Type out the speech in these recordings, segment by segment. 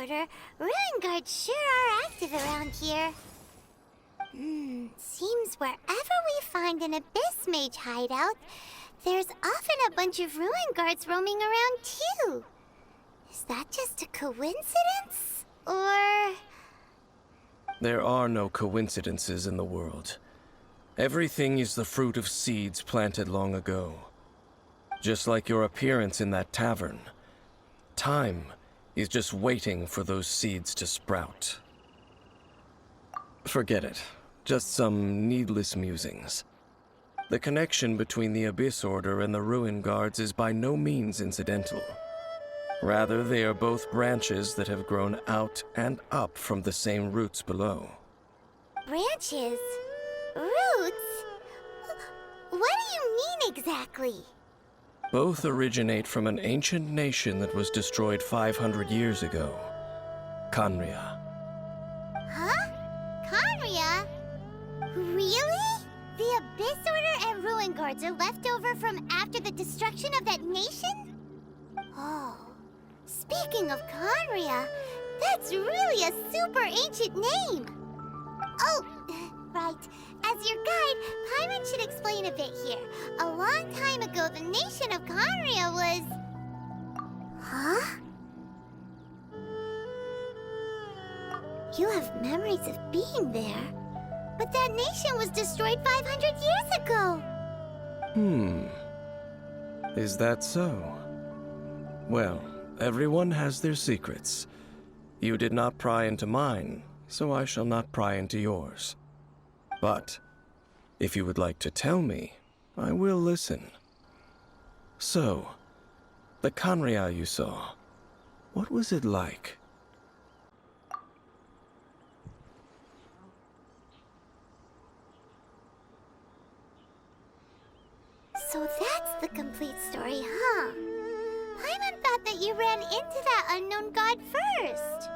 Order, ruin guards sure are active around here. Seems wherever we find an Abyss Mage hideout, there's often a bunch of ruin guards roaming around too. Is that just a coincidence? Or... There are no coincidences in the world. Everything is the fruit of seeds planted long ago. Just like your appearance in that tavern. Time is just waiting for those seeds to sprout. Forget it. Just some needless musings. The connection between the Abyss Order and the Ruin Guards is by no means incidental. Rather, they are both branches that have grown out and up from the same roots below. Branches? Roots? What do you mean exactly? Both originate from an ancient nation that was destroyed 500 years ago. Khaenri'ah. Huh? Khaenri'ah? Really? The Abyss Order and Ruin Guards are left over from after the destruction of that nation? Oh, speaking of Khaenri'ah, that's really a super ancient name. Oh, right. As your guide, Paimon should explain a bit here. A long time ago, the nation of Khaenri'ah was... Huh? You have memories of being there. But that nation was destroyed 500 years ago! Is that so? Well, everyone has their secrets. You did not pry into mine, so I shall not pry into yours. But, if you would like to tell me, I will listen. So, the Khaenri'ah you saw, what was it like? So that's the complete story, huh? Paimon thought that you ran into that unknown god first.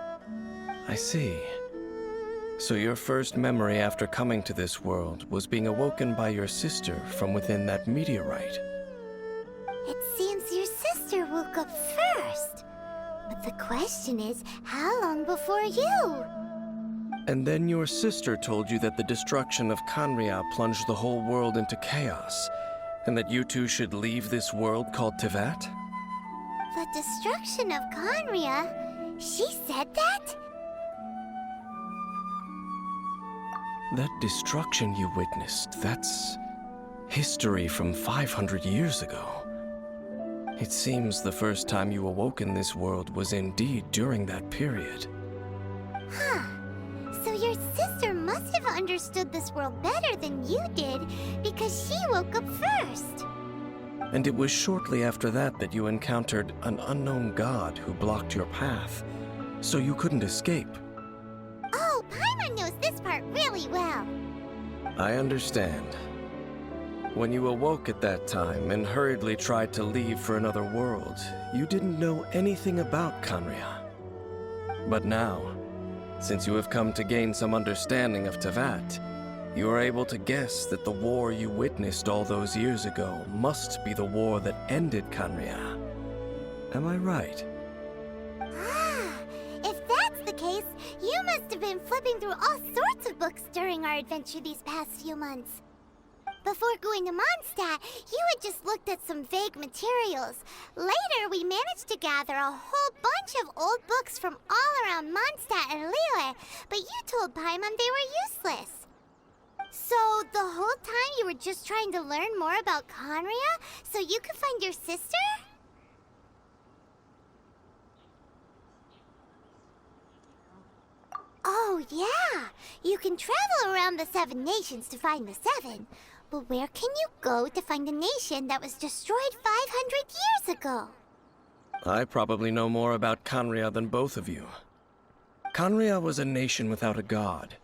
I see. So your first memory after coming to this world was being awoken by your sister from within that meteorite. It seems your sister woke up first. But the question is, how long before you? And then your sister told you that the destruction of Khaenri'ah plunged the whole world into chaos, and that you two should leave this world called Teyvat? The destruction of Khaenri'ah? She said that? That destruction you witnessed, that's history from 500 years ago. It seems the first time you awoke in this world was indeed during that period. Huh. So your sister must have understood this world better than you did, because she woke up first. And it was shortly after that that you encountered an unknown god who blocked your path, so you couldn't escape. Oh, Paimon knows this part really well. I understand. When you awoke at that time and hurriedly tried to leave for another world, you didn't know anything about Khaenri'ah. But now, since you have come to gain some understanding of Teyvat, you are able to guess that the war you witnessed all those years ago must be the war that ended Khaenri'ah. Am I right? Ah, if that's the case, you must have been flipping through all sorts of books during our adventure these past few months. Before going to Mondstadt, you had just looked at some vague materials. Later, we managed to gather a whole bunch of old books from all around Mondstadt and Liyue, but you told Paimon they were useless. So, the whole time you were just trying to learn more about Khaenri'ah so you could find your sister? Oh, yeah! You can travel around the 7 nations to find the 7. But where can you go to find a nation that was destroyed 500 years ago? I probably know more about Khaenri'ah than both of you. Khaenri'ah was a nation without a god.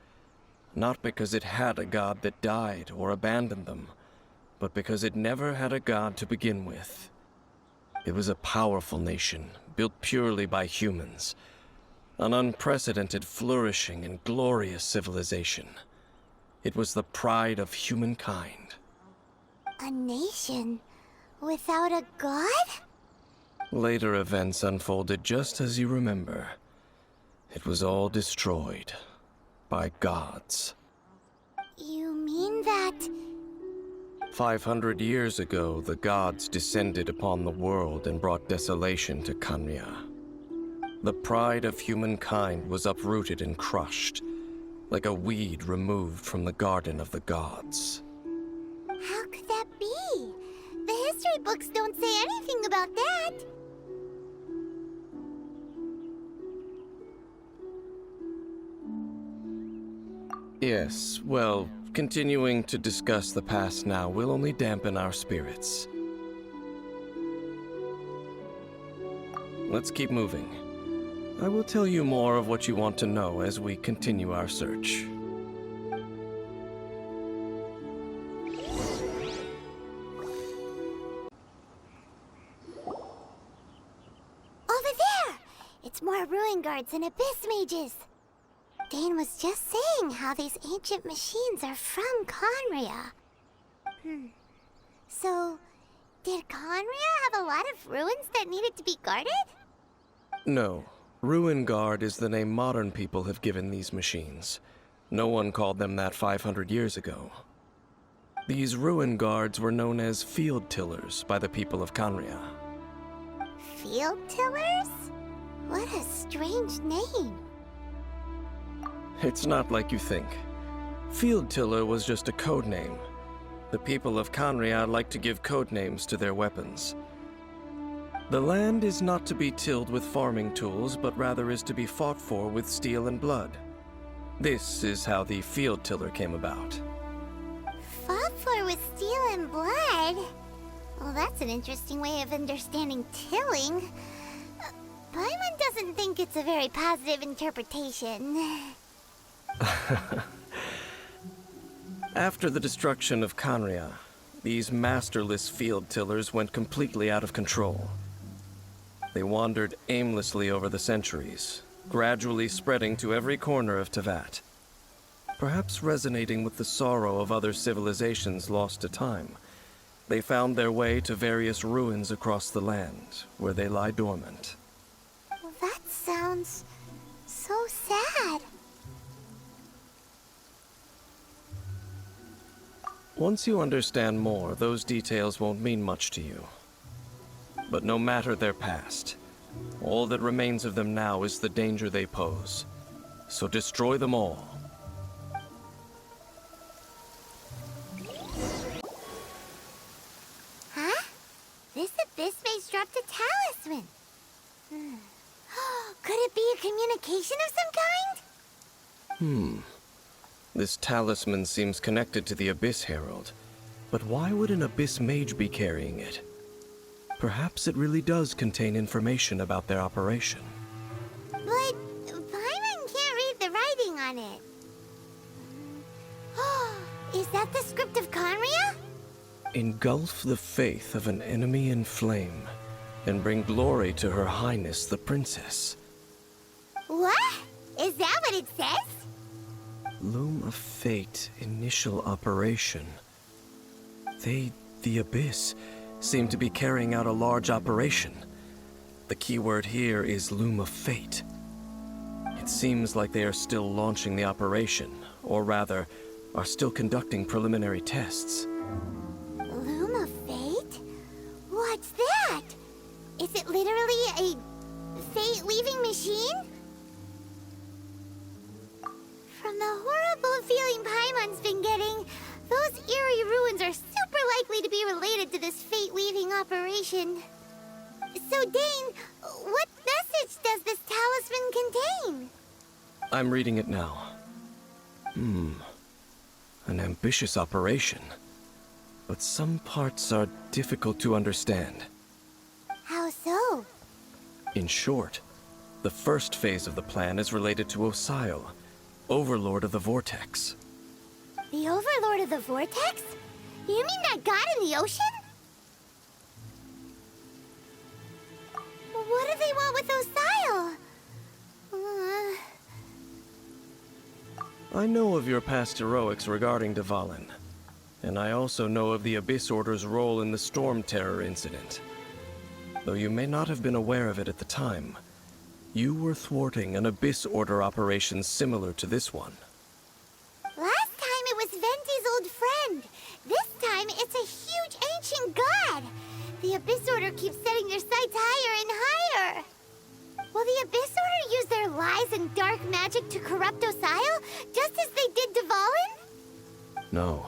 Not because it had a god that died or abandoned them, but because it never had a god to begin with. It was a powerful nation, built purely by humans. An unprecedented, flourishing, and glorious civilization. It was the pride of humankind. A nation without a god? Later events unfolded just as you remember. It was all destroyed by gods. You mean that... 500 years ago, the gods descended upon the world and brought desolation to Khanria. The pride of humankind was uprooted and crushed, like a weed removed from the garden of the gods. How could that be? The history books don't say anything about that. Yes, well, continuing to discuss the past now will only dampen our spirits. Let's keep moving. I will tell you more of what you want to know as we continue our search. Over there! It's more ruin guards and abyss mages. Dane was just saying how these ancient machines are from Khanria. So, did Khanria have a lot of ruins that needed to be guarded? No. Ruin Guard is the name modern people have given these machines. No one called them that 500 years ago. These Ruin Guards were known as Field Tillers by the people of Khanria. Field tillers? What a strange name. It's not like you think. Field Tiller was just a code name. The people of Khanria like to give code names to their weapons. The land is not to be tilled with farming tools, but rather is to be fought for with steel and blood. This is how the Field Tiller came about. Fought for with steel and blood? Well, that's an interesting way of understanding tilling. Paimon doesn't think it's a very positive interpretation. After the destruction of Khanria, these masterless field tillers went completely out of control. They wandered aimlessly over the centuries, gradually spreading to every corner of Teyvat. Perhaps resonating with the sorrow of other civilizations lost to time, they found their way to various ruins across the land, where they lie dormant. Well, that sounds so sad. Once you understand more, those details won't mean much to you. But no matter their past, all that remains of them now is the danger they pose. So destroy them all. Huh? This abyss mage dropped a talisman. Could it be a communication of some kind? This talisman seems connected to the Abyss Herald. But why would an Abyss Mage be carrying it? Perhaps it really does contain information about their operation. But Paimon can't read the writing on it. Is that the script of Khanria? Engulf the faith of an enemy in flame, and bring glory to Her Highness the Princess. What? Is that what it says? Loom of Fate, initial operation. They, the Abyss, seem to be carrying out a large operation. The keyword here is Loom of Fate. It seems like they are still launching the operation, or rather, are still conducting preliminary tests. Loom of Fate? What's that? Is it literally a fate-leaving machine? From the horrible feeling Paimon's been getting, those eerie ruins are super likely to be related to this fate-leaving operation. So, Dane, what message does this talisman contain? I'm reading it now. An ambitious operation. But some parts are difficult to understand. How so? In short, the first phase of the plan is related to Osial, Overlord of the Vortex. The Overlord of the Vortex? You mean that god in the ocean? What do they want with Osial? I know of your past heroics regarding Dvalin, and I also know of the Abyss Order's role in the Storm Terror incident. Though you may not have been aware of it at the time, You were thwarting an Abyss Order operation similar to this one. Last time it was Venti's old friend. This time it's a huge ancient god. The Abyss Order keeps setting their sights higher and higher. Will the Abyss Order use their lies and dark magic to corrupt Osile, just as they did Dvalin? No.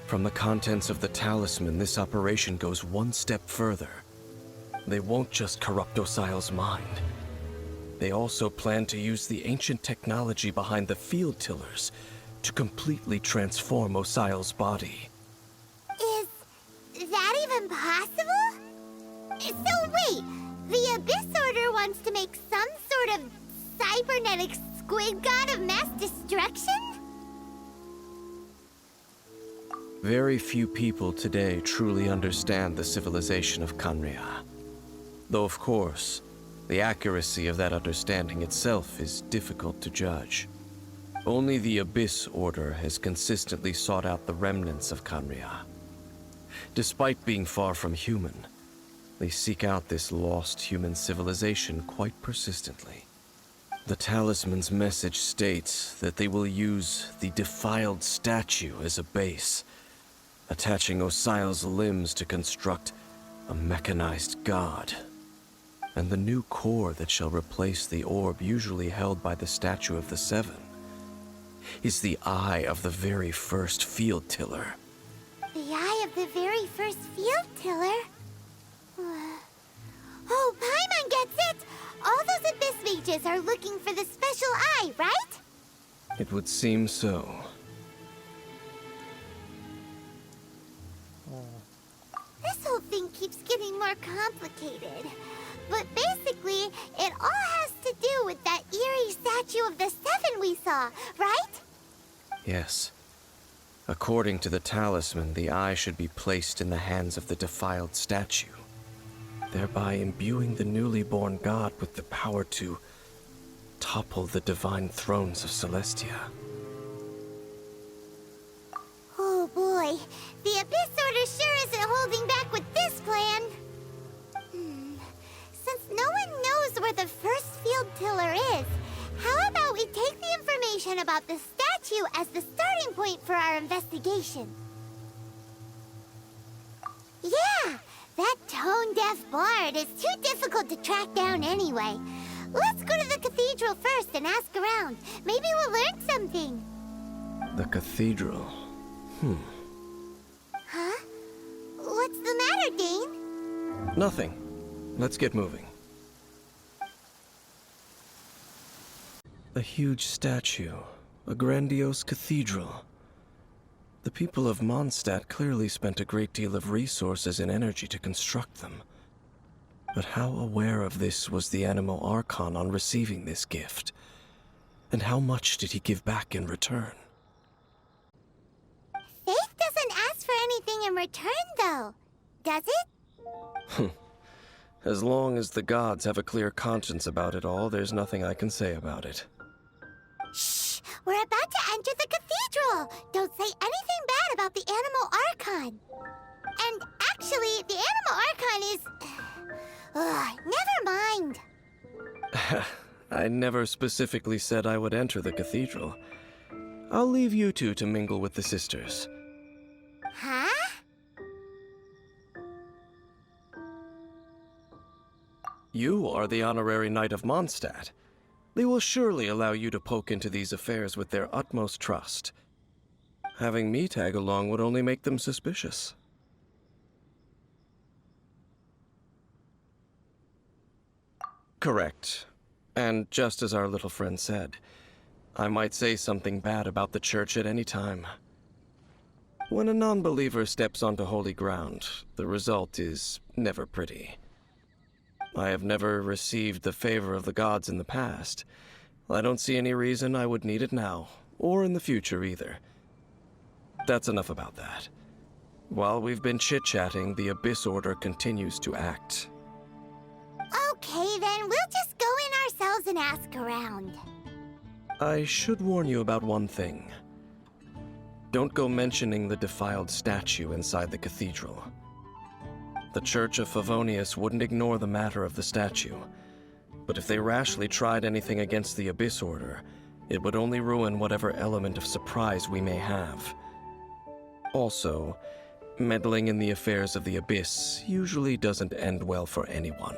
From the contents of the talisman, this operation goes one step further. They won't just corrupt Osile's mind. They also plan to use the ancient technology behind the field tillers to completely transform Osile's body. Is that even possible? So wait, the Abyss Order wants to make some sort of cybernetic squid god of mass destruction? Very few people today truly understand the civilization of Khaenri'ah. Though of course, the accuracy of that understanding itself is difficult to judge. Only the Abyss Order has consistently sought out the remnants of Khaenri'ah. Despite being far from human, they seek out this lost human civilization quite persistently. The talisman's message states that they will use the defiled statue as a base, attaching Osile's limbs to construct a mechanized god. And the new core that shall replace the orb usually held by the Statue of the Seven is the eye of the very first field tiller. The eye of the very first field tiller? Oh, Paimon gets it! All those Abyss mages are looking for the special eye, right? It would seem so. This whole thing keeps getting more complicated. But basically, it all has to do with that eerie Statue of the Seven we saw, right? Yes. According to the talisman, the eye should be placed in the hands of the defiled statue, thereby imbuing the newly born god with the power to topple the divine thrones of Celestia. Oh boy, the Abyss Order sure isn't holding back with this plan. Since no one knows where the first field tiller is, how about we take the information about the statue as the starting point for our investigation? Yeah, that tone-deaf bard is too difficult to track down anyway. Let's go to the cathedral first and ask around. Maybe we'll learn something. The cathedral. Huh? What's the matter, Dane? Nothing. Let's get moving. A huge statue, a grandiose cathedral. The people of Mondstadt clearly spent a great deal of resources and energy to construct them. But how aware of this was the Anemo Archon on receiving this gift? And how much did he give back in return? Faith doesn't ask for anything in return, though. Does it? As long as the gods have a clear conscience about it all, there's nothing I can say about it. Shh! We're about to enter the cathedral! Don't say anything bad about the Anemo Archon! And actually, the Anemo Archon is... never mind! I never specifically said I would enter the cathedral. I'll leave you two to mingle with the sisters. Huh? You are the honorary knight of Mondstadt. They will surely allow you to poke into these affairs with their utmost trust. Having me tag along would only make them suspicious. Correct. And just as our little friend said, I might say something bad about the church at any time. When a non-believer steps onto holy ground, the result is never pretty. I have never received the favor of the gods in the past. I don't see any reason I would need it now, or in the future either. That's enough about that. While we've been chit-chatting, the Abyss Order continues to act. Okay, then we'll just go in ourselves and ask around. I should warn you about one thing. Don't go mentioning the defiled statue inside the cathedral. The Church of Favonius wouldn't ignore the matter of the statue. But if they rashly tried anything against the Abyss Order, it would only ruin whatever element of surprise we may have. Also, meddling in the affairs of the Abyss usually doesn't end well for anyone.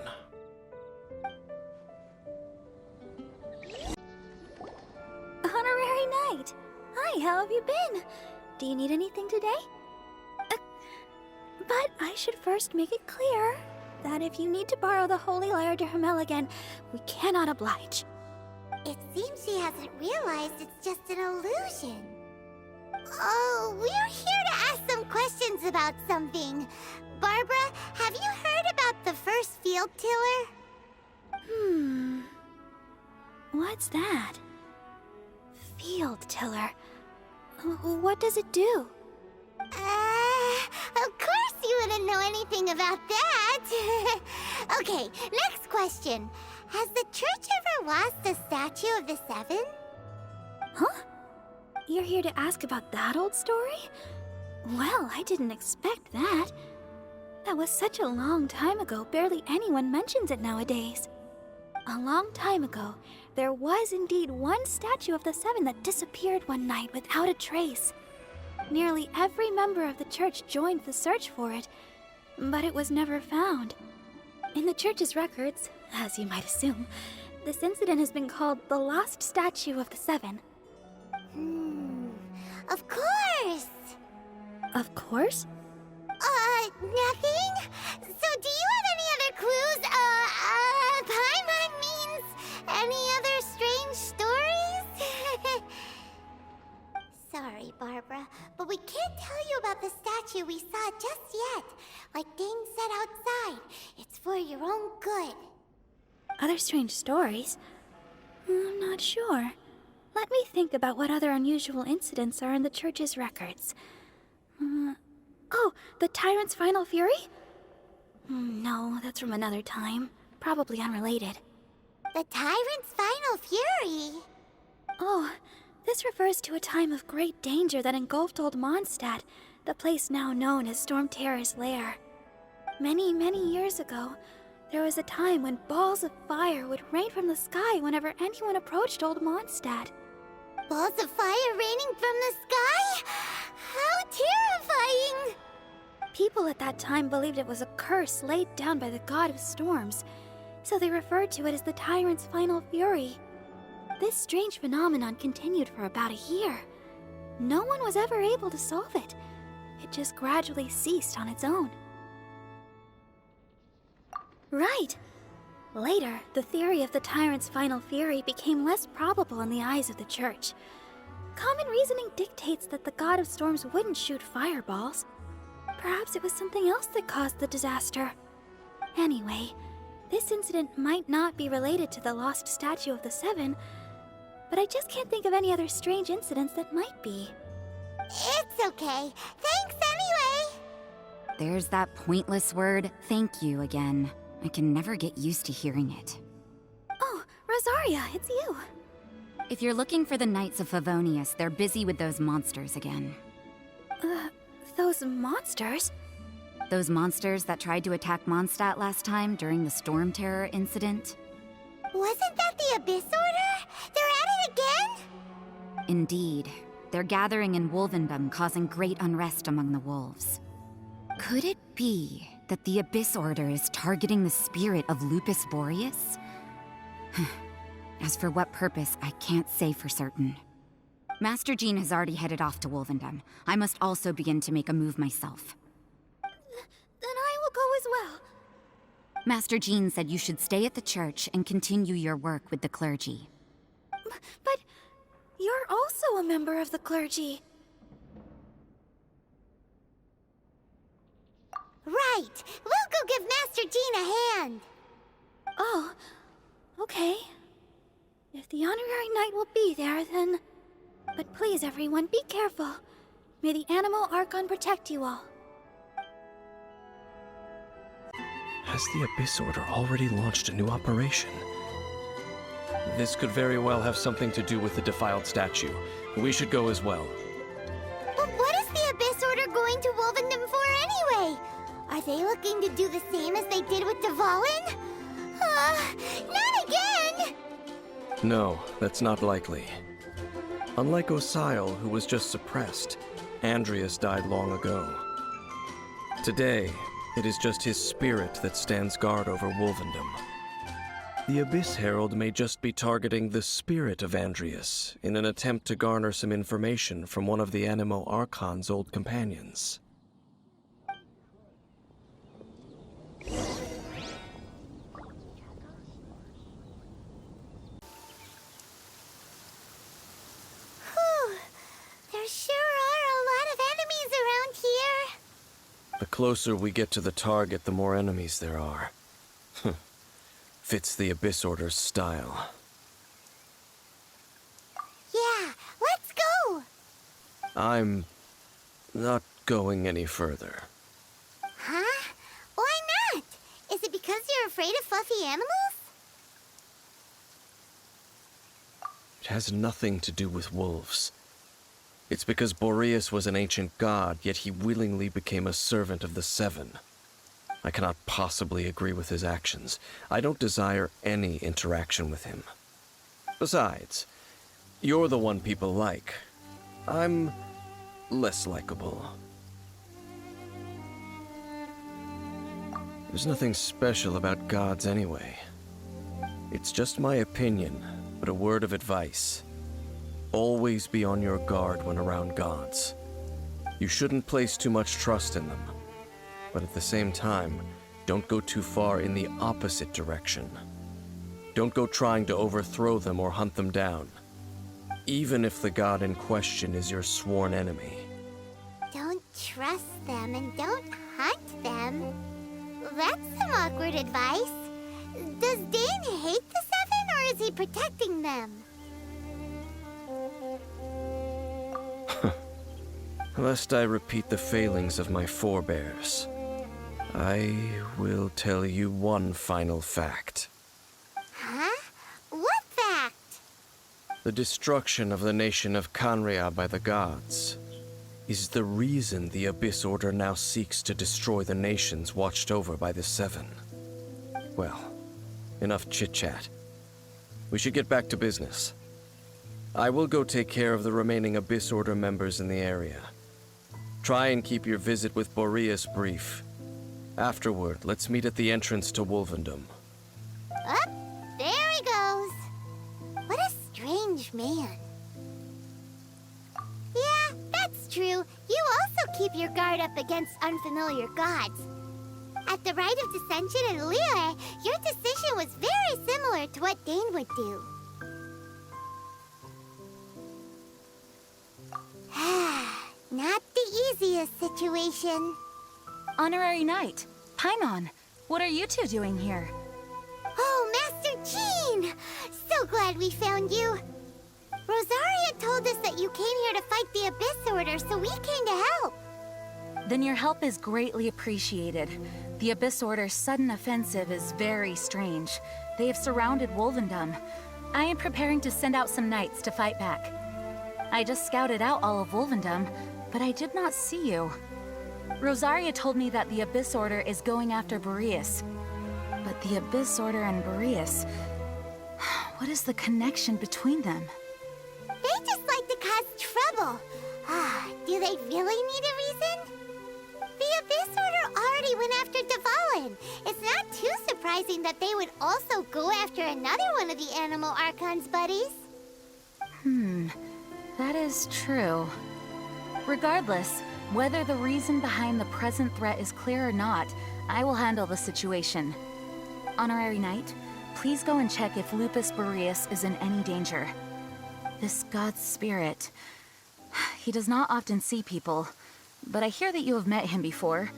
Honorary Knight! Hi, how have you been? Do you need anything today? But I should first make it clear that if you need to borrow the Holy Lyre to Hermel again, we cannot oblige. It seems she hasn't realized it's just an illusion. Oh, we're here to ask some questions about something. Barbara, have you heard about the first field tiller? What's that? Field tiller. What does it do? Of course you wouldn't know anything about that. Okay, next question. Has the church ever lost a statue of the Seven? Huh? You're here to ask about that old story? Well, I didn't expect that. That was such a long time ago, barely anyone mentions it nowadays. A long time ago, there was indeed one statue of the Seven that disappeared one night without a trace. Nearly every member of the church joined the search for it, but it was never found. In the church's records, as you might assume, this incident has been called the Lost Statue of the Seven. Of course! Of course? Nothing? So do you have any other clues? Paimon means any other strange stories? Sorry, Barbara, but we can't tell you about the statue we saw just yet. Like Dane said outside, it's for your own good. Other strange stories? I'm not sure. Let me think about what other unusual incidents are in the church's records. Oh, the Tyrant's Final Fury? No, that's from another time. Probably unrelated. The Tyrant's Final Fury? Oh, this refers to a time of great danger that engulfed Old Mondstadt, the place now known as Storm Terror's lair. Many, many years ago, there was a time when balls of fire would rain from the sky whenever anyone approached Old Mondstadt. Balls of fire raining from the sky? How terrifying! People at that time believed it was a curse laid down by the god of storms, so they referred to it as the Tyrant's Final Fury. This strange phenomenon continued for about a year. No one was ever able to solve it. It just gradually ceased on its own. Right. Later, the theory of the Tyrant's Final Fury became less probable in the eyes of the church. Common reasoning dictates that the god of storms wouldn't shoot fireballs. Perhaps it was something else that caused the disaster. Anyway, this incident might not be related to the lost statue of the Seven, but I just can't think of any other strange incidents that might be. It's okay. Thanks anyway! There's that pointless word, thank you, again. I can never get used to hearing it. Oh, Rosaria, it's you. If you're looking for the Knights of Favonius, they're busy with those monsters again. Those monsters? Those monsters that tried to attack Mondstadt last time during the Storm Terror incident? Wasn't that the Abyss Order? They're at it again? Indeed. They're gathering in Wolvendom, causing great unrest among the wolves. Could it be that the Abyss Order is targeting the spirit of Lupus Boreas? As for what purpose, I can't say for certain. Master Jean has already headed off to Wolvendom. I must also begin to make a move myself. Then I will go as well. Master Jean said you should stay at the church and continue your work with the clergy. But you're also a member of the clergy. Right! We'll go give Master Jean a hand! Oh, okay. If the Honorary Knight will be there, then... But please, everyone, be careful. May the Animal Archon protect you all. Has the Abyss Order already launched a new operation? This could very well have something to do with the defiled statue. We should go as well. But what is the Abyss Order going to Wolvendom for anyway? Are they looking to do the same as they did with Dvalin? Not again! No, that's not likely. Unlike Osial, who was just suppressed, Andreas died long ago. Today, it is just his spirit that stands guard over Wolvendom. The Abyss Herald may just be targeting the spirit of Andreas in an attempt to garner some information from one of the Animo Archon's old companions. Whew. There sure are a lot of enemies around here. The closer we get to the target, the more enemies there are. Fits the Abyss Order's style. Yeah, let's go! I'm not going any further. Huh? Why not? Is it because you're afraid of fluffy animals? It has nothing to do with wolves. It's because Boreas was an ancient god, yet he willingly became a servant of the Seven. I cannot possibly agree with his actions. I don't desire any interaction with him. Besides, you're the one people like. I'm less likable. There's nothing special about gods anyway. It's just my opinion, but a word of advice. Always be on your guard when around gods. You shouldn't place too much trust in them. But at the same time, don't go too far in the opposite direction. Don't go trying to overthrow them or hunt them down, even if the god in question is your sworn enemy. Don't trust them and don't hunt them. That's some awkward advice. Does Dane hate the Seven, or is he protecting them? Lest I repeat the failings of my forebears, I will tell you one final fact. Huh? What fact? The destruction of the nation of Canria by the gods is the reason the Abyss Order now seeks to destroy the nations watched over by the Seven. Well, enough chit-chat. We should get back to business. I will go take care of the remaining Abyss Order members in the area. Try and keep your visit with Boreas brief. Afterward, let's meet at the entrance to Wolvendom. Up, there he goes. What a strange man. Yeah, that's true. You also keep your guard up against unfamiliar gods. At the Rite of Dissension in Liyue, your decision was very similar to what Dane would do. Not the easiest situation. Honorary Knight, Paimon, what are you two doing here? Oh, Master Jean! So glad we found you. Rosaria told us that you came here to fight the Abyss Order, so we came to help. Then your help is greatly appreciated. The Abyss Order's sudden offensive is very strange. They have surrounded Wolvendom. I am preparing to send out some knights to fight back. I just scouted out all of Wolvendom, but I did not see you. Rosaria told me that the Abyss Order is going after Boreas. But the Abyss Order and Boreas... what is the connection between them? They just like to cause trouble. Do they really need a reason? The Abyss Order already went after Dvalin. It's not too surprising that they would also go after another one of the Animo Archon's buddies. That is true. Regardless, whether the reason behind the present threat is clear or not, I will handle the situation. Honorary Knight, please go and check if Lupus Boreas is in any danger. This god's spirit... he does not often see people, but I hear that you have met him before.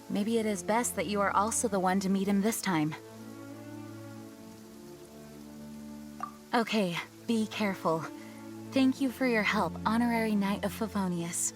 Maybe it is best that you are also the one to meet him this time. Okay, be careful. Thank you for your help, Honorary Knight of Favonius.